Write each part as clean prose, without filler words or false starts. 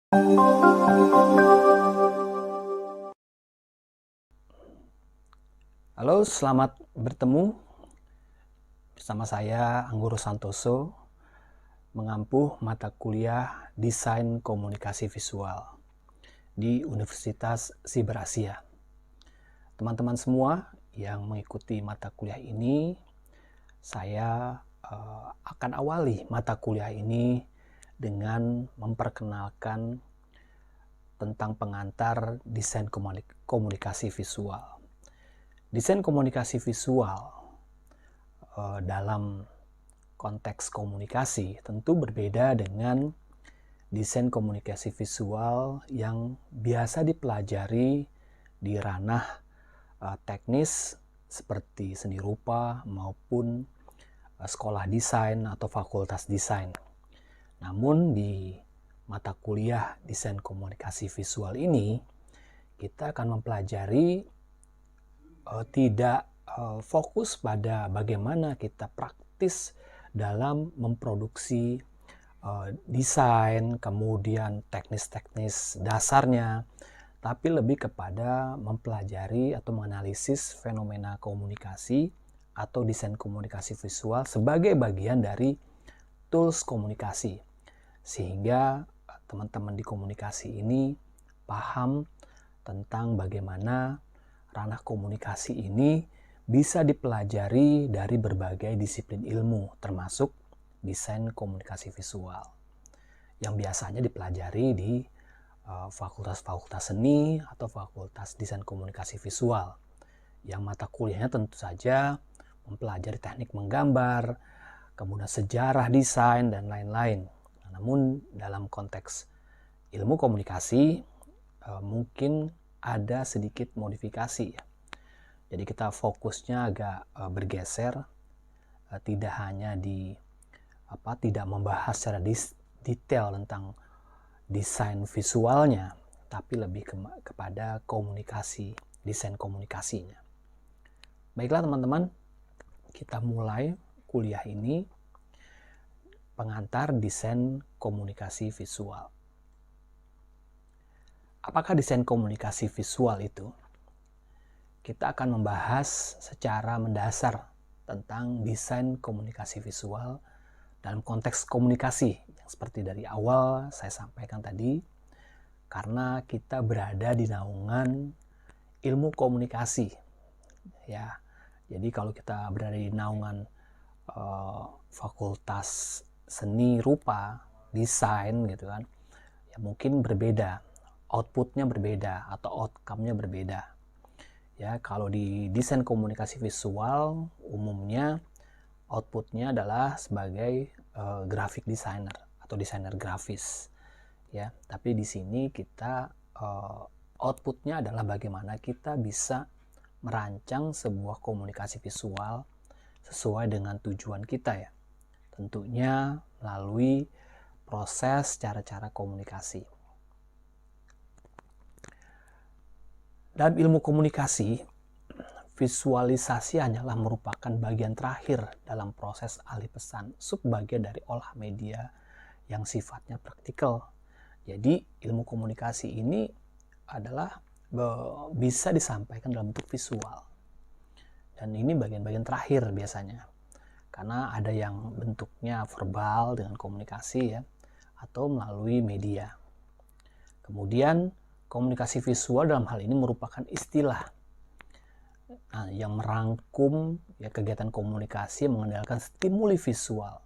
Halo, selamat bertemu bersama saya Anggoro Santoso mengampu mata kuliah Desain Komunikasi Visual di Universitas Siber Asia. Teman-teman semua yang mengikuti mata kuliah ini, saya akan awali mata kuliah ini dengan memperkenalkan tentang pengantar desain komunikasi visual. Desain komunikasi visual dalam konteks komunikasi tentu berbeda dengan desain komunikasi visual yang biasa dipelajari di ranah teknis seperti seni rupa maupun sekolah desain atau fakultas desain. Namun di mata kuliah desain komunikasi visual ini kita akan mempelajari tidak fokus pada bagaimana kita praktis dalam memproduksi desain, kemudian teknis-teknis dasarnya, tapi lebih kepada mempelajari atau menganalisis fenomena komunikasi atau desain komunikasi visual sebagai bagian dari tools komunikasi, sehingga teman-teman di komunikasi ini paham tentang bagaimana ranah komunikasi ini bisa dipelajari dari berbagai disiplin ilmu, termasuk desain komunikasi visual, yang biasanya dipelajari di fakultas-fakultas seni atau fakultas desain komunikasi visual, yang mata kuliahnya tentu saja mempelajari teknik menggambar, kemudian sejarah desain, dan lain-lain. Namun dalam konteks ilmu komunikasi mungkin ada sedikit modifikasi. Jadi kita fokusnya agak bergeser, tidak hanya tidak membahas secara detail tentang desain visualnya, tapi lebih kepada komunikasi, desain komunikasinya. Baiklah teman-teman, kita mulai kuliah ini, pengantar desain komunikasi visual. Apakah desain komunikasi visual itu? Kita akan membahas secara mendasar tentang desain komunikasi visual dalam konteks komunikasi, yang seperti dari awal saya sampaikan tadi, karena kita berada di naungan ilmu komunikasi, ya. Jadi kalau kita berada di naungan fakultas seni rupa, desain gitu kan, ya mungkin berbeda, outputnya berbeda atau outcome-nya berbeda. Ya, kalau di desain komunikasi visual umumnya outputnya adalah sebagai graphic designer atau desainer grafis, ya. Tapi di sini kita outputnya adalah bagaimana kita bisa merancang sebuah komunikasi visual sesuai dengan tujuan kita, ya. Tentunya melalui proses cara-cara komunikasi. Dalam ilmu komunikasi, visualisasi hanyalah merupakan bagian terakhir dalam proses alih pesan, subbagian dari olah media yang sifatnya praktikal. Jadi ilmu komunikasi ini adalah bisa disampaikan dalam bentuk visual. Dan ini bagian-bagian terakhir biasanya. Karena ada yang bentuknya verbal dengan komunikasi, ya, atau melalui media. Kemudian komunikasi visual dalam hal ini merupakan istilah yang merangkum ya kegiatan komunikasi yang mengandalkan stimuli visual,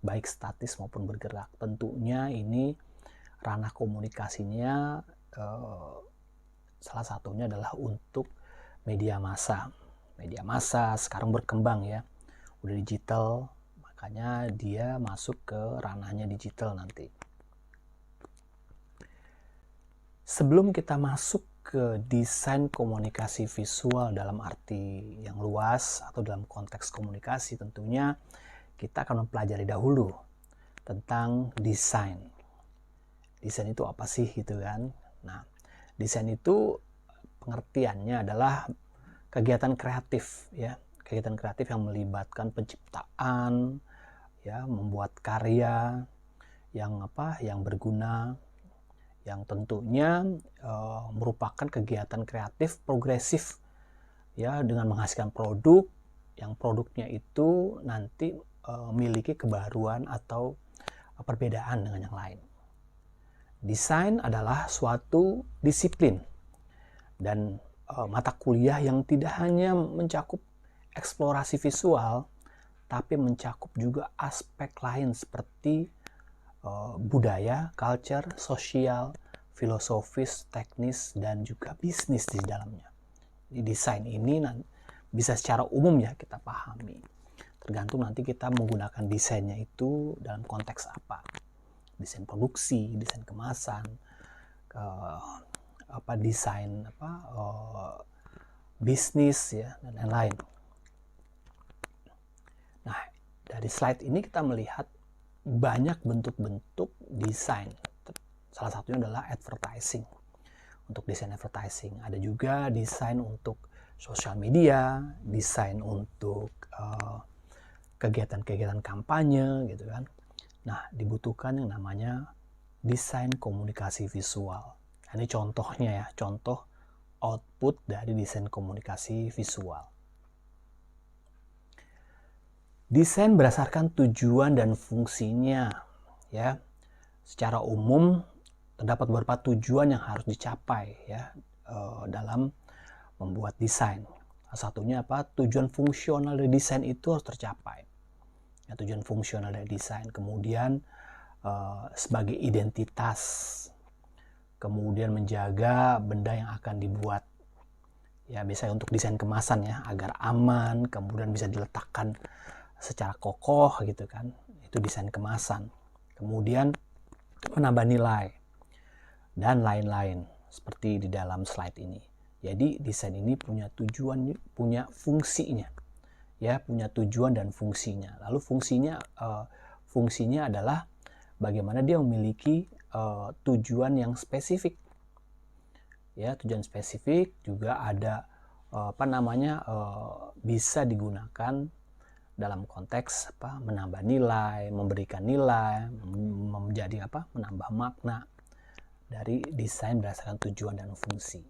baik statis maupun bergerak. Tentunya ini ranah komunikasinya salah satunya adalah untuk media massa. Media massa sekarang berkembang, ya, udah digital, makanya dia masuk ke ranahnya digital nanti. Sebelum kita masuk ke desain komunikasi visual dalam arti yang luas atau dalam konteks komunikasi, tentunya kita akan mempelajari dahulu tentang desain. Desain itu apa sih gitu kan? Nah, desain itu pengertiannya adalah kegiatan kreatif, ya, kegiatan kreatif yang melibatkan penciptaan, ya, membuat karya yang berguna, yang tentunya merupakan kegiatan kreatif progresif ya, dengan menghasilkan produk yang produknya itu nanti memiliki kebaruan atau perbedaan dengan yang lain. Desain adalah suatu disiplin dan mata kuliah yang tidak hanya mencakup eksplorasi visual, tapi mencakup juga aspek lain seperti budaya, culture, sosial, filosofis, teknis, dan juga bisnis di dalamnya. Di desain ini bisa secara umum ya kita pahami. Tergantung nanti kita menggunakan desainnya itu dalam konteks apa. Desain produksi, desain kemasan, desain bisnis ya, dan lain-lain. Nah, dari slide ini kita melihat banyak bentuk-bentuk desain. Salah satunya adalah advertising. Untuk desain advertising, ada juga desain untuk sosial media, desain untuk kegiatan-kegiatan kampanye gitu kan. Nah, dibutuhkan yang namanya desain komunikasi visual. Ini contohnya ya, contoh output dari desain komunikasi visual. Desain berdasarkan tujuan dan fungsinya ya. Secara umum terdapat beberapa tujuan yang harus dicapai ya dalam membuat desain. Satunya apa? Tujuan fungsional dari desain itu harus tercapai. Ya, tujuan fungsional dari desain. Kemudian sebagai identitas. Kemudian menjaga benda yang akan dibuat. Ya, biasanya untuk desain kemasan ya, agar aman, kemudian bisa diletakkan secara kokoh gitu kan. Itu desain kemasan. Kemudian menambah nilai dan lain-lain seperti di dalam slide ini. Jadi desain ini punya tujuan, punya fungsinya. Ya, punya tujuan dan fungsinya. Lalu fungsinya adalah bagaimana dia memiliki tujuan yang spesifik. Ya, tujuan spesifik juga ada bisa digunakan dalam konteks menambah nilai, memberikan nilai, menjadi menambah makna dari desain berdasarkan tujuan dan fungsi.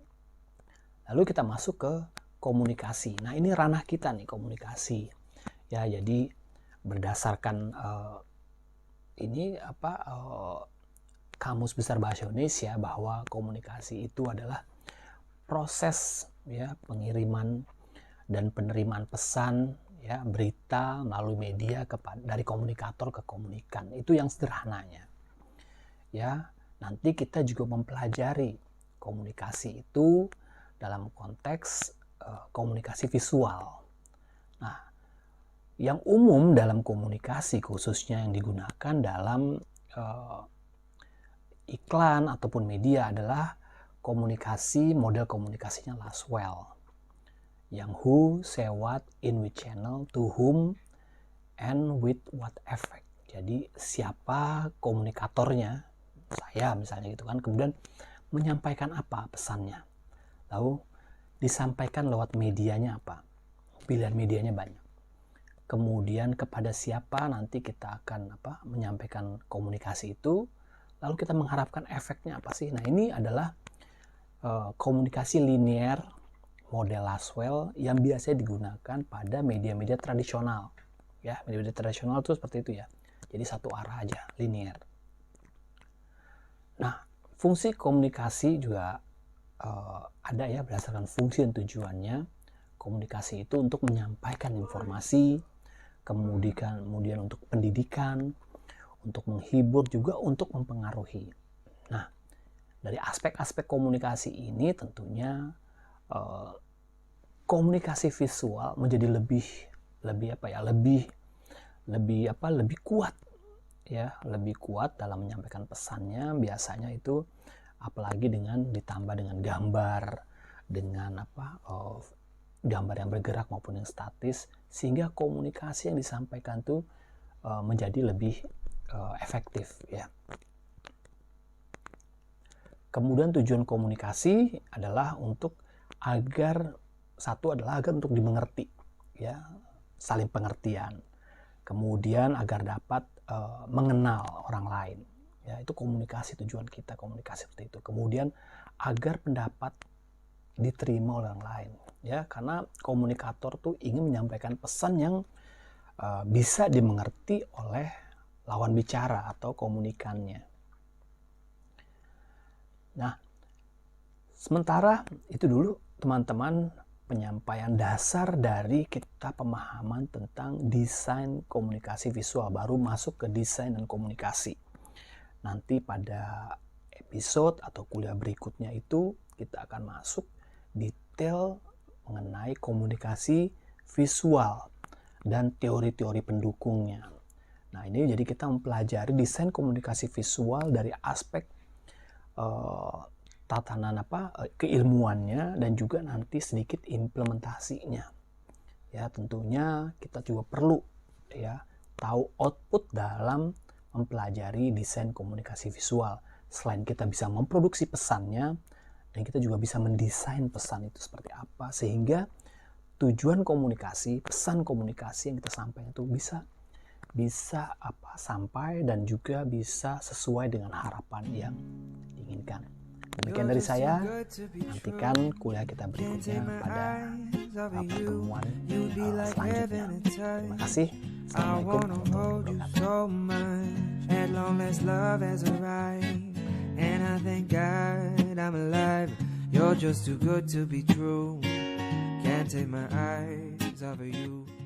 Lalu kita masuk ke komunikasi. Nah, ini ranah kita nih, komunikasi. Ya, jadi berdasarkan Kamus Besar Bahasa Indonesia, bahwa komunikasi itu adalah proses ya pengiriman dan penerimaan pesan ya, berita melalui media dari komunikator ke komunikan. Itu yang sederhananya. Ya, nanti kita juga mempelajari komunikasi itu dalam konteks komunikasi visual. Nah, yang umum dalam komunikasi khususnya yang digunakan dalam iklan ataupun media adalah model komunikasinya Laswell. Yang who, say what, in which channel, to whom, and with what effect. Jadi siapa komunikatornya, saya misalnya gitu kan, kemudian menyampaikan apa pesannya, lalu disampaikan lewat medianya apa, pilihan medianya banyak. Kemudian kepada siapa nanti kita akan menyampaikan komunikasi itu, lalu kita mengharapkan efeknya apa sih. Nah, ini adalah komunikasi linear model Laswell yang biasanya digunakan pada media-media tradisional. Ya, media-media tradisional itu seperti itu ya. Jadi satu arah aja, linear. Nah, fungsi komunikasi juga ada ya, berdasarkan fungsi dan tujuannya. Komunikasi itu untuk menyampaikan informasi, kemudian untuk pendidikan, untuk menghibur, juga untuk mempengaruhi. Nah, dari aspek-aspek komunikasi ini tentunya komunikasi visual menjadi lebih kuat ya, lebih kuat dalam menyampaikan pesannya. Biasanya itu apalagi ditambah dengan gambar, dengan gambar yang bergerak maupun yang statis, sehingga komunikasi yang disampaikan itu menjadi lebih efektif ya. Kemudian tujuan komunikasi adalah agar untuk dimengerti ya, saling pengertian. Kemudian agar dapat mengenal orang lain Ya, itu komunikasi, tujuan kita komunikasi seperti itu. Kemudian agar pendapat diterima oleh orang lain, ya, karena komunikator tuh ingin menyampaikan pesan yang bisa dimengerti oleh lawan bicara atau komunikannya. Nah, sementara itu dulu teman-teman penyampaian dasar dari kita pemahaman tentang desain komunikasi visual, baru masuk ke desain dan komunikasi. Nanti pada episode atau kuliah berikutnya itu kita akan masuk detail mengenai komunikasi visual dan teori-teori pendukungnya. Nah, ini jadi kita mempelajari desain komunikasi visual dari aspek tatanan keilmuannya dan juga nanti sedikit implementasinya. Ya, tentunya kita juga perlu ya tahu output dalam mempelajari desain komunikasi visual. Selain kita bisa memproduksi pesannya, dan kita juga bisa mendesain pesan itu seperti apa sehingga tujuan komunikasi, pesan komunikasi yang kita sampaikan itu bisa sampai dan juga bisa sesuai dengan harapan yang diinginkan. Demikian dari saya. Nantikan kuliah kita berikutnya pada pertemuan selanjutnya. Terima kasih. Assalamualaikum warahmatullahi wabarakatuh.